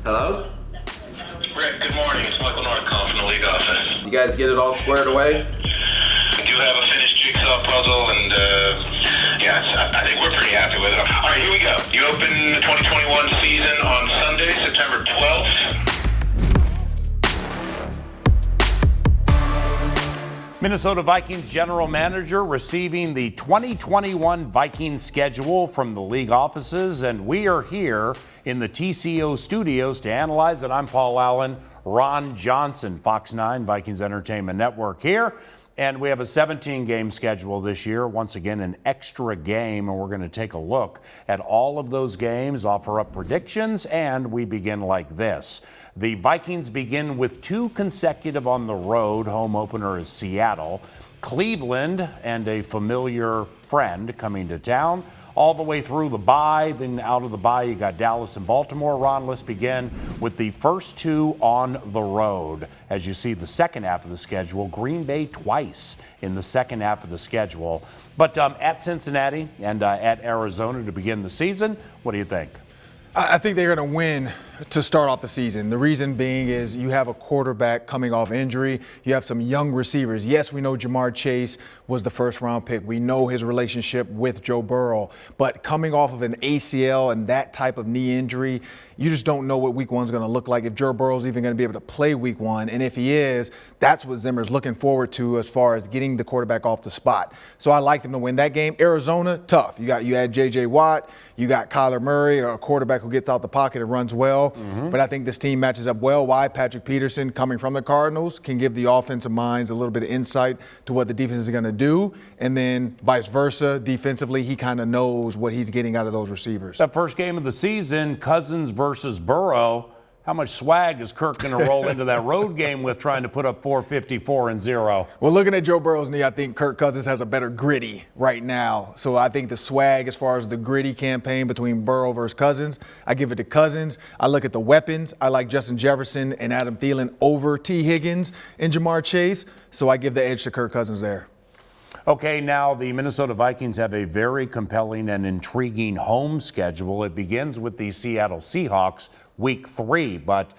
Hello? Rick, good morning. It's Michael North calling from the league office. You guys get it all squared away? We do have a finished jigsaw puzzle, and I think we're pretty happy with it. All right, here we go. You open the 2021 season on Sunday, September 12th. Minnesota Vikings general manager receiving the 2021 Vikings schedule from the league offices, and we are here in the TCO studios to analyze it. I'm Paul Allen, Ron Johnson, Fox 9, Vikings Entertainment Network here. And we have a 17-game schedule this year. Once again, an extra game, and we're going to take a look at all of those games, offer up predictions, and we begin like this. The Vikings begin with 2 consecutive on the road. Home opener is Seattle. Cleveland and a familiar friend coming to town. All the way through the bye, then out of the bye you got Dallas and Baltimore. Ron, let's begin with the first 2 on the road. As you see the second half of the schedule, Green Bay twice in the second half of the schedule. But at Cincinnati and at Arizona to begin the season, what do you think? I think they're going to win to start off the season. The reason being is you have a quarterback coming off injury. You have some young receivers. Yes, we know Jamar Chase was the first-round pick. We know his relationship with Joe Burrow. But coming off of an ACL and that type of knee injury, you just don't know what week one's going to look like, if Joe Burrow's even going to be able to play week one. And if he is, that's what Zimmer's looking forward to as far as getting the quarterback off the spot. So I like them to win that game. Arizona, tough. You had J.J. Watt. You got Kyler Murray, a quarterback who gets out the pocket and runs well. But I think this team matches up well. Why? Patrick Peterson, coming from the Cardinals, can give the offensive minds a little bit of insight to what the defense is going to do. And then vice versa, defensively, he kind of knows what he's getting out of those receivers. That first game of the season, Cousins versus Burrow. How much swag is Kirk going to roll into that road game with, trying to put up 454-0? Well, looking at Joe Burrow's knee, I think Kirk Cousins has a better gritty right now. So I think the swag as far as the gritty campaign between Burrow versus Cousins, I give it to Cousins. I look at the weapons. I like Justin Jefferson and Adam Thielen over T. Higgins and Jamar Chase. So I give the edge to Kirk Cousins there. Okay, now the Minnesota Vikings have a very compelling and intriguing home schedule. It begins with the Seattle Seahawks week 3, but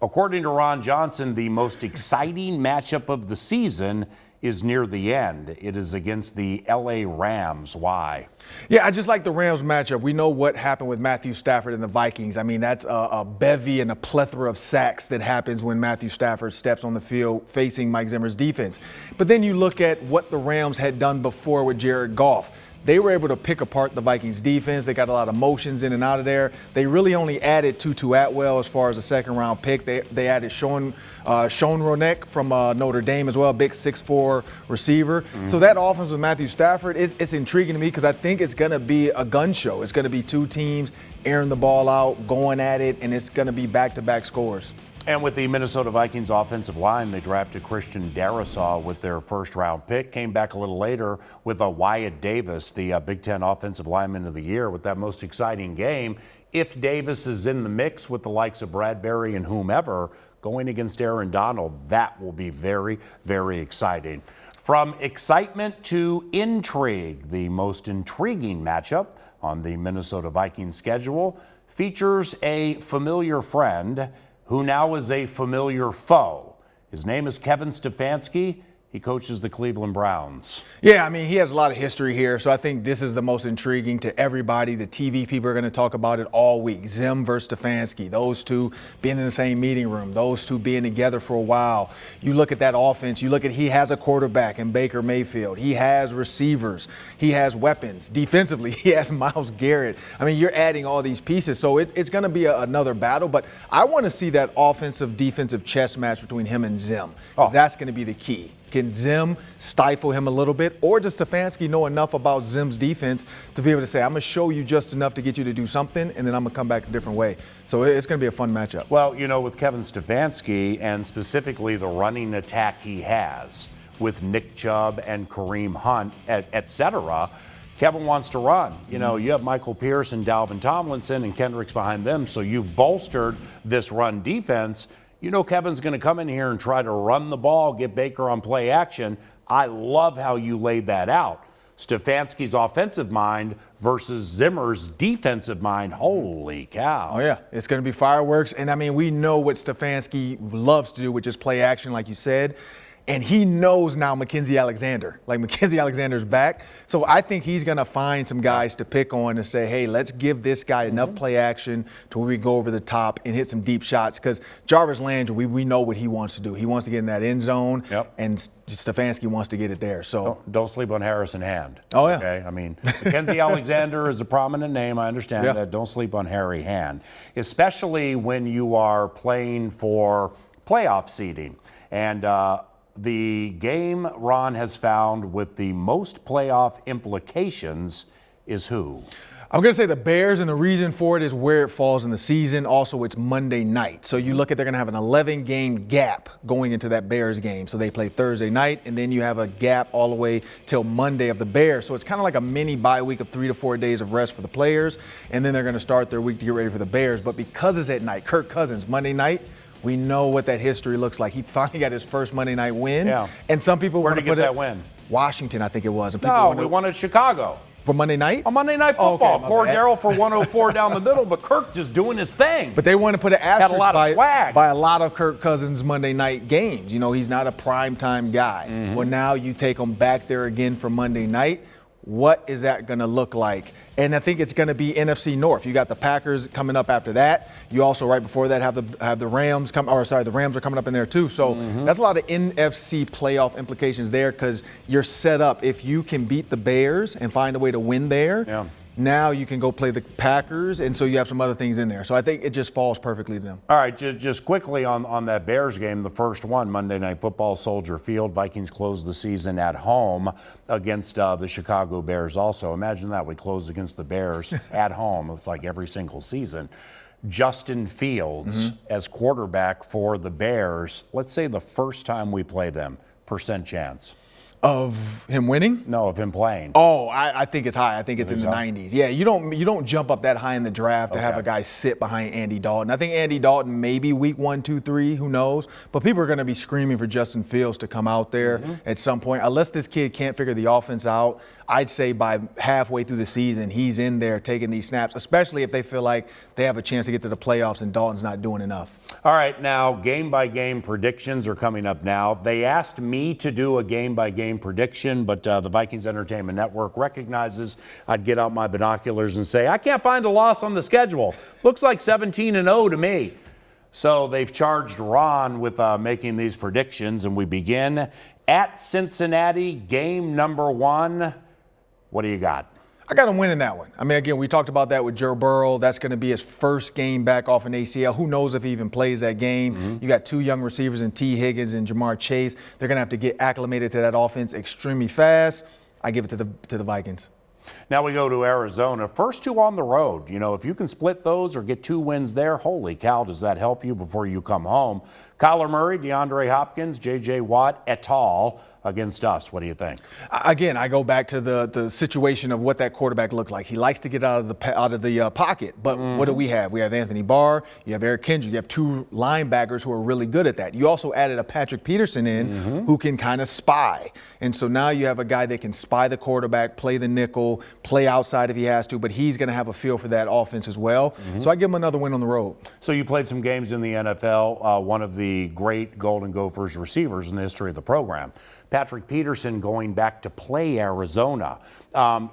according to Ron Johnson, the most exciting matchup of the season is near the end. It is against the LA Rams. Why? Yeah, I just like the Rams matchup. We know what happened with Matthew Stafford and the Vikings. I mean, that's a bevy and a plethora of sacks that happens when Matthew Stafford steps on the field facing Mike Zimmer's defense. But then you look at what the Rams had done before with Jared Goff. They were able to pick apart the Vikings defense. They got a lot of motions in and out of there. They really only added Tutu Atwell as far as a second-round pick. They added Sean Ronek from Notre Dame as well, a big 6'4" receiver. So that offense with Matthew Stafford, it's intriguing to me because I think it's going to be a gun show. It's going to be 2 teams airing the ball out, going at it, and it's going to be back-to-back scores. And with the Minnesota Vikings offensive line, they drafted Christian Darrisaw with their first-round pick, came back a little later with Wyatt Davis, the Big Ten Offensive Lineman of the Year, with that most exciting game. If Davis is in the mix with the likes of Bradbury and whomever going against Aaron Donald, that will be very, very exciting. From excitement to intrigue, the most intriguing matchup on the Minnesota Vikings schedule features a familiar friend who now is a familiar foe. His name is Kevin Stefanski. He coaches the Cleveland Browns. Yeah, I mean, he has a lot of history here, so I think this is the most intriguing to everybody. The TV people are going to talk about it all week. Zim versus Stefanski, those two being in the same meeting room, those two being together for a while. You look at that offense, you look at he has a quarterback in Baker Mayfield. He has receivers. He has weapons. Defensively, he has Myles Garrett. I mean, you're adding all these pieces, so it's going to be another battle, but I want to see that offensive-defensive chess match between him and Zim, because that's going to be the key. Can Zim stifle him a little bit, or does Stefanski know enough about Zim's defense to be able to say, I'm going to show you just enough to get you to do something, and then I'm going to come back a different way? So it's going to be a fun matchup. Well, you know, with Kevin Stefanski and specifically the running attack he has with Nick Chubb and Kareem Hunt, et cetera, Kevin wants to run. You know, you have Michael Pierce and Dalvin Tomlinson and Kendricks behind them, so you've bolstered this run defense. You know Kevin's going to come in here and try to run the ball, get Baker on play action. I love how you laid that out. Stefanski's offensive mind versus Zimmer's defensive mind. Holy cow. Oh, yeah. It's going to be fireworks. And, I mean, we know what Stefanski loves to do, which is play action, like you said. And he knows now Mackenzie Alexander. Like, Mackenzie Alexander's back. So I think he's going to find some guys to pick on and say, hey, let's give this guy enough play action to where we go over the top and hit some deep shots. Because Jarvis Landry, we know what he wants to do. He wants to get in that end zone. Yep. And Stefanski wants to get it there. So don't sleep on Harrison Hand. Oh, yeah. Okay. I mean, Mackenzie Alexander is a prominent name. I understand Yeah. that. Don't sleep on Harry Hand, especially when you are playing for playoff seeding. And the game Ron has found with the most playoff implications is who? I'm going to say the Bears, and the reason for it is where it falls in the season. Also, it's Monday night. So you look at they're going to have an 11-game gap going into that Bears game. So they play Thursday night, and then you have a gap all the way till Monday of the Bears. So it's kind of like a mini bye week of 3 to 4 days of rest for the players, and then they're going to start their week to get ready for the Bears. But because it's at night, Kirk Cousins, Monday night, we know what that history looks like. He finally got his first Monday night win. Yeah. And some people Where want did to he put get that it, win? Washington, I think it was. And people No, wanted- we won at Chicago. for Monday night? On Monday Night Oh, okay, Football. my bad. Cordero for 104 down the middle, but Kirk just doing his thing. But they want to put an Had a asterisk lot of swag. by a lot of Kirk Cousins' Monday night games. You know, he's not a primetime guy. Mm-hmm. Well, now you take him back there again for Monday night. What is that going to look like? And I think it's going to be NFC North. You got the Packers coming up after that. You also, right before that, have the Rams come. Or sorry, the Rams are coming up in there too. So that's a lot of NFC playoff implications there because you're set up. If you can beat the Bears and find a way to win there, Yeah. now you can go play the Packers, and so you have some other things in there. So I think it just falls perfectly to them. All right, just quickly on that Bears game, the first one, Monday Night Football, Soldier Field. Vikings closed the season at home against the Chicago Bears also. Imagine that, we closed against the Bears at home. It's like every single season. Justin Fields as quarterback for the Bears, let's say the first time we play them, percent chance. Of him winning? No, of him playing. Oh, I think it's high. I think it's in the so? 90s. Yeah, you don't jump up that high in the draft to have Okay. a guy sit behind Andy Dalton. I think Andy Dalton maybe week 1, 2, 3, who knows? But people are going to be screaming for Justin Fields to come out there at some point. Unless this kid can't figure the offense out, I'd say by halfway through the season, he's in there taking these snaps, especially if they feel like they have a chance to get to the playoffs and Dalton's not doing enough. All right, now game-by-game predictions are coming up now. They asked me to do a game-by-game prediction, but the Vikings Entertainment Network recognizes I'd get out my binoculars and say, I can't find a loss on the schedule. Looks like 17-0 to me. So they've charged Ron with making these predictions, and we begin at Cincinnati, game number 1. What do you got? I got him winning that one. I mean, again, we talked about that with Joe Burrow. That's going to be his first game back off an ACL. Who knows if he even plays that game? You got two young receivers in T. Higgins and Jamar Chase. They're going to have to get acclimated to that offense extremely fast. I give it to the Vikings. Now we go to Arizona. First two on the road. You know, if you can split those or get 2 wins there, holy cow, does that help you before you come home? Kyler Murray, DeAndre Hopkins, J.J. Watt, et al. Against us. What do you think? Again, I go back to the situation of what that quarterback looks like. He likes to get out of the pocket, but what do we have? We have Anthony Barr, you have Eric Kendrick, you have 2 linebackers who are really good at that. You also added a Patrick Peterson in who can kind of spy. And so now you have a guy that can spy the quarterback, play the nickel, play outside if he has to, but he's going to have a feel for that offense as well. So I give him another win on the road. So you played some games in the NFL, one of the great Golden Gophers receivers in the history of the program. Patrick Peterson going back to play Arizona.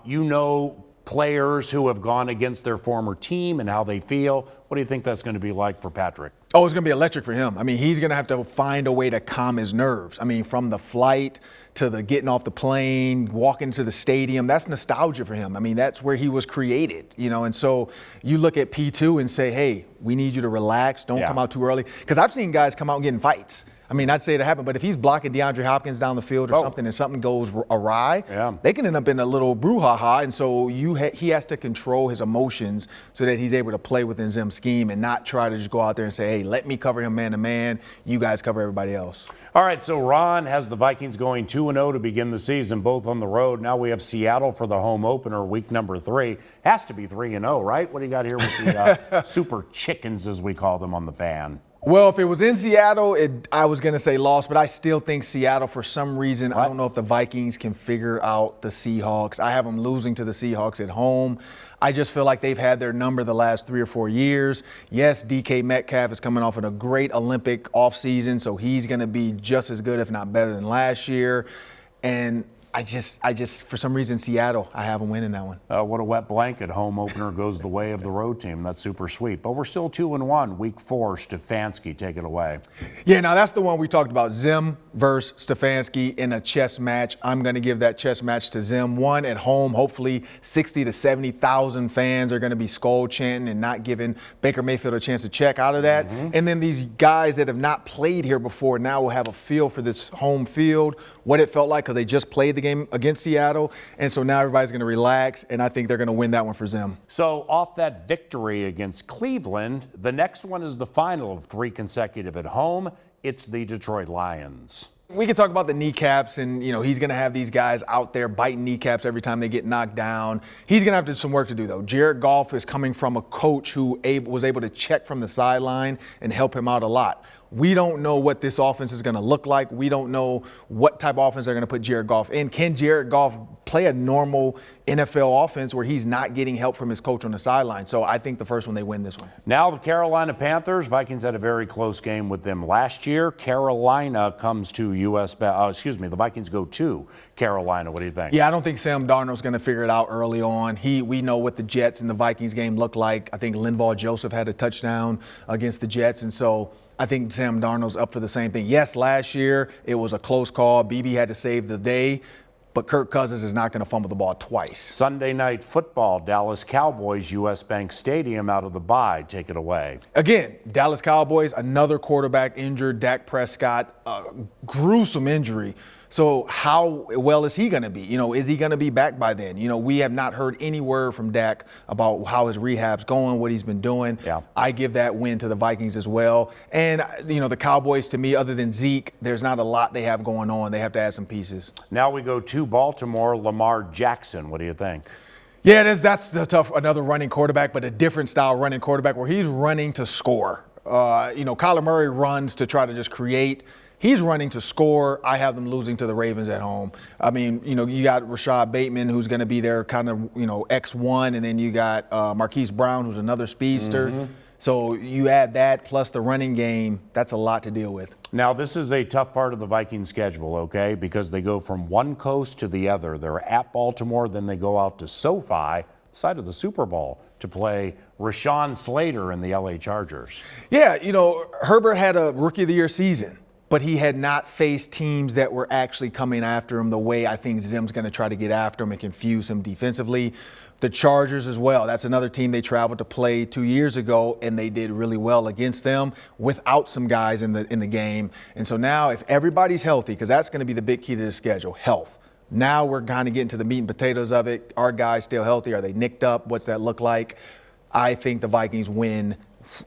You know players who have gone against their former team and how they feel. What do you think that's going to be like for Patrick? Oh, it's going to be electric for him. I mean, he's going to have to find a way to calm his nerves. I mean, from the flight to the getting off the plane, walking to the stadium, that's nostalgia for him. I mean, that's where he was created, you know. And so you look at P2 and say, hey, we need you to relax. Don't come out too early. Because I've seen guys come out and get in fights. I mean, I'd say it happened, but if he's blocking DeAndre Hopkins down the field or something and something goes awry, they can end up in a little brouhaha. And so he has to control his emotions so that he's able to play within Zim's scheme and not try to just go out there and say, hey, let me cover him man-to-man. You guys cover everybody else. All right, so Ron has the Vikings going 2-0 to begin the season, both on the road. Now we have Seattle for the home opener, week number 3. Has to be 3-0, right? What do you got here with the Super Chickens, as we call them on the fan? Well, if it was in Seattle, I was going to say lost, but I still think Seattle, for some reason, I don't know if the Vikings can figure out the Seahawks. I have them losing to the Seahawks at home. I just feel like they've had their number the last 3 or 4 years. Yes, DK Metcalf is coming off of a great Olympic offseason, so he's going to be just as good, if not better than last year. And I just, for some reason, Seattle, I have them winning that one. What a wet blanket home opener goes the way of the road team. That's super sweet. But we're still 2-1. Week 4, Stefanski, take it away. Yeah, now that's the one we talked about. Zim versus Stefanski in a chess match. I'm going to give that chess match to Zim. One at home, hopefully 60 to 70,000 fans are going to be skull chanting and not giving Baker Mayfield a chance to check out of that. And then these guys that have not played here before now will have a feel for this home field, what it felt like, because they just played the game against Seattle, and so now everybody's going to relax, and I think they're going to win that one for Zim. So off that victory against Cleveland, the next one is the final of 3 consecutive at home. It's the Detroit Lions. We can talk about the kneecaps, and he's going to have these guys out there biting kneecaps every time they get knocked down. He's going to have some work to do, though. Jared Goff is coming from a coach who was able to check from the sideline and help him out a lot. We don't know what this offense is going to look like. We don't know what type of offense they're going to put Jared Goff in. Can Jared Goff play a normal NFL offense where he's not getting help from his coach on the sideline? So I think the first one, they win this one. Now the Carolina Panthers. Vikings had a very close game with them last year. Carolina comes to the Vikings go to Carolina. What do you think? Yeah, I don't think Sam Darnold's going to figure it out early on. We know what the Jets and the Vikings game looked like. I think Linval Joseph had a touchdown against the Jets, and so I think Sam Darnold's up for the same thing. Yes, last year it was a close call. BB had to save the day, but Kirk Cousins is not going to fumble the ball twice. Sunday night football, Dallas Cowboys, US Bank Stadium out of the bye. Take it away. Again, Dallas Cowboys, another quarterback injured, Dak Prescott, gruesome injury. So how well is he going to be? Is he going to be back by then? We have not heard any word from Dak about how his rehab's going, what he's been doing. Yeah. I give that win to the Vikings as well. And, the Cowboys, to me, other than Zeke, there's not a lot they have going on. They have to add some pieces. Now we go to Baltimore, Lamar Jackson. What do you think? Yeah, that's another running quarterback, but a different style running quarterback where he's running to score. Kyler Murray runs to try to just create. He's running to score. I have them losing to the Ravens at home. I mean, you got Rashad Bateman, who's going to be their kind of, X1, and then you got Marquise Brown, who's another speedster. So you add that plus the running game, that's a lot to deal with. Now, this is a tough part of the Viking schedule, okay, because they go from one coast to the other. They're at Baltimore, then they go out to SoFi, side of the Super Bowl, to play Rashawn Slater and the LA Chargers. Yeah, Herbert had a Rookie of the Year season, but he had not faced teams that were actually coming after him the way I think Zim's going to try to get after him and confuse him defensively. The Chargers as well. That's another team they traveled to play 2 years ago, and they did really well against them without some guys in the game. And so now if everybody's healthy, because that's going to be the big key to the schedule, health. Now we're kind of getting to the meat and potatoes of it. Are guys still healthy? Are they nicked up? What's that look like? I think the Vikings win.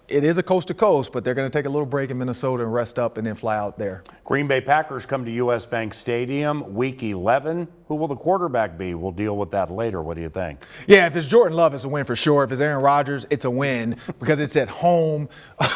It is a coast to coast, but they're going to take a little break in Minnesota and rest up and then fly out there. Green Bay Packers come to US Bank Stadium, Week 11. Who will the quarterback be? We'll deal with that later. What do you think? Yeah, if it's Jordan Love, it's a win for sure. If it's Aaron Rodgers, it's a win because it's at home.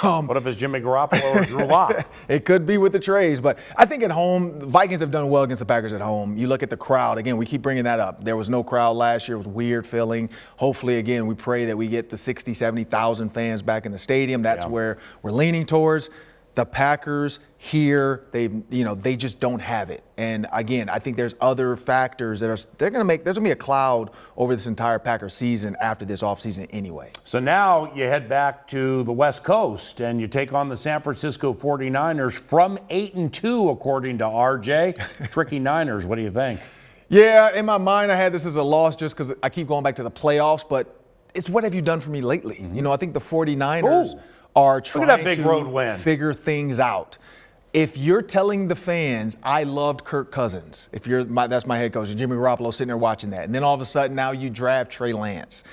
What if it's Jimmy Garoppolo or Drew Lock? It could be with the Trays, but I think at home, the Vikings have done well against the Packers at home. You look at the crowd. Again, we keep bringing that up. There was no crowd last year. It was weird feeling. Hopefully, again, we pray that we get the 60, 70,000 fans back in the stadium. That's where we're leaning towards. The Packers here, they just don't have it. And again, I think there's other factors that there's going to be a cloud over this entire Packers season after this offseason anyway. So now you head back to the West Coast and you take on the San Francisco 49ers from 8-2, according to RJ. Tricky Niners, what do you think? Yeah, in my mind, I had this as a loss just because I keep going back to the playoffs, but it's what have you done for me lately? I think the 49ers are trying to figure things out. If you're telling the fans, I loved Kirk Cousins, that's my head coach, and Jimmy Garoppolo sitting there watching that, and then all of a sudden now you draft Trey Lance.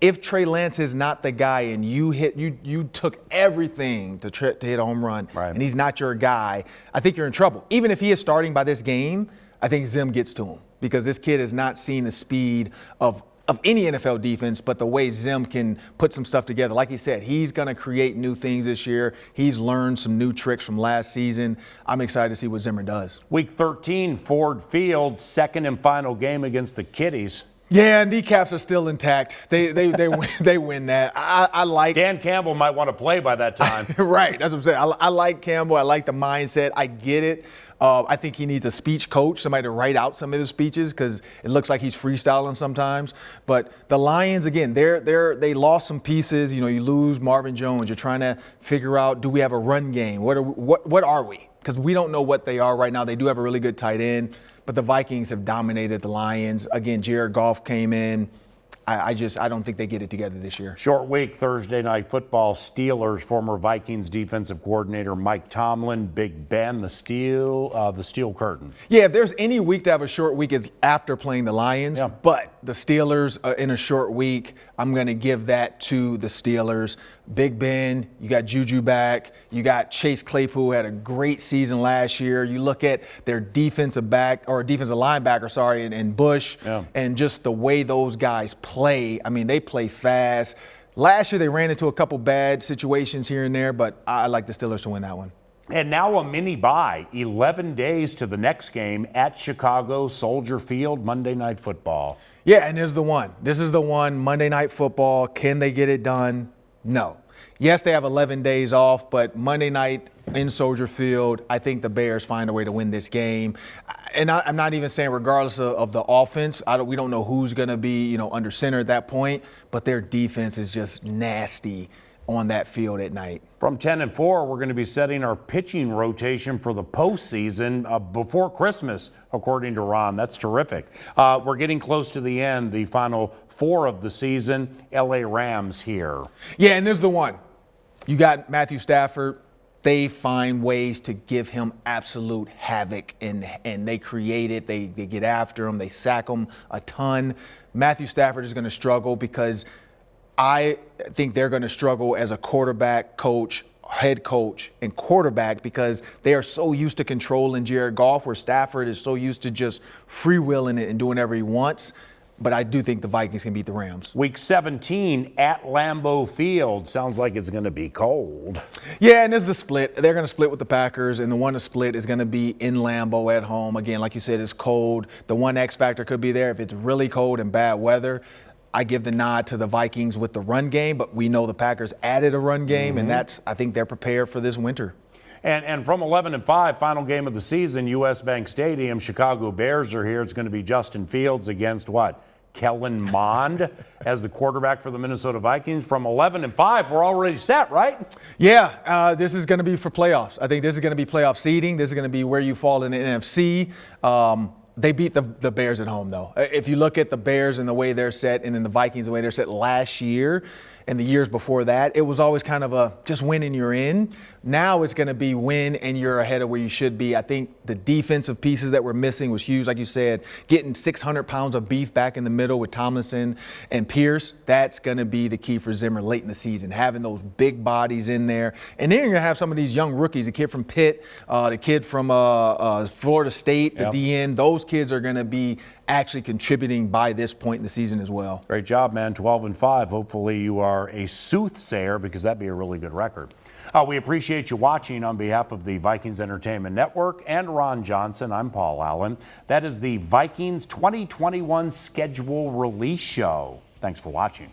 If Trey Lance is not the guy and you took everything to hit a home run, and he's not your guy, I think you're in trouble. Even if he is starting by this game, I think Zim gets to him because this kid has not seen the speed of of any NFL defense, but the way Zim can put some stuff together. Like he said, he's going to create new things this year. He's learned some new tricks from last season. I'm excited to see what Zimmer does. Week 13, Ford Field, second and final game against the Kitties. Yeah, kneecaps are still intact. They win that. I like Dan Campbell might want to play by that time. Right, that's what I'm saying. I like Campbell. I like the mindset. I get it. I think he needs a speech coach, somebody to write out some of his speeches because it looks like he's freestyling sometimes. But the Lions, again, they lost some pieces. You lose Marvin Jones. You're trying to figure out, do we have a run game? What are we? Because we don't know what they are right now. They do have a really good tight end, but the Vikings have dominated the Lions. Again, Jared Goff came in. I don't think they get it together this year. Short week, Thursday Night Football. Steelers, former Vikings defensive coordinator Mike Tomlin, Big Ben, the steel curtain. Yeah, if there's any week to have a short week, it's after playing the Lions. Yeah. But the Steelers in a short week, I'm going to give that to the Steelers. Big Ben, you got Juju back. You got Chase Claypool, who had a great season last year. You look at their defensive linebacker, and Bush, and just the way those guys play. I mean, they play fast. Last year, they ran into a couple bad situations here and there, but I like the Steelers to win that one. And now a mini bye, 11 days to the next game at Chicago Soldier Field, Monday Night Football. Yeah, and this is the one, Monday Night Football. Can they get it done? No. Yes, they have 11 days off, but Monday night in Soldier Field, I think the Bears find a way to win this game. And I'm not even saying regardless of the offense, we don't know who's going to be, under center at that point, but their defense is just nasty on that field at night. From 10-4, we're going to be setting our pitching rotation for the postseason before Christmas, according to Ron. That's terrific. We're getting close to the end, the final 4 of the season. LA Rams here. Yeah, and there's the one. You got Matthew Stafford. They find ways to give him absolute havoc, and they create it. They get after him. They sack him a ton. Matthew Stafford is going to struggle because I think they're going to struggle as a quarterback, coach, head coach, and quarterback because they are so used to controlling Jared Goff, where Stafford is so used to just freewheeling it and doing whatever he wants. But I do think the Vikings can beat the Rams. Week 17 at Lambeau Field. Sounds like it's going to be cold. Yeah, and there's the split. They're going to split with the Packers, and the one to split is going to be in Lambeau at home. Again, like you said, it's cold. The one X factor could be there if it's really cold and bad weather. I give the nod to the Vikings with the run game, but we know the Packers added a run game, and I think they're prepared for this winter. And from 11-5, final game of the season, U.S. Bank Stadium, Chicago Bears are here. It's going to be Justin Fields against what? Kellen Mond as the quarterback for the Minnesota Vikings. From 11-5, we're already set, right? Yeah, this is going to be for playoffs. I think this is going to be playoff seeding. This is going to be where you fall in the NFC. They beat the Bears at home, though. If you look at the Bears and the way they're set, and then the Vikings, the way they're set last year and the years before that, it was always kind of a just win and you're in. Now it's going to be win and you're ahead of where you should be. I think the defensive pieces that were missing was huge. Like you said, getting 600 pounds of beef back in the middle with Tomlinson and Pierce, that's going to be the key for Zimmer late in the season, having those big bodies in there. And then you're going to have some of these young rookies, the kid from Pitt, the kid from Florida State, the DN. Those kids are going to be actually contributing by this point in the season as well. Great job, man. 12-5. Hopefully you are a soothsayer because that'd be a really good record. We appreciate you watching. On behalf of the Vikings Entertainment Network and Ron Johnson, I'm Paul Allen. That is the Vikings 2021 schedule release show. Thanks for watching.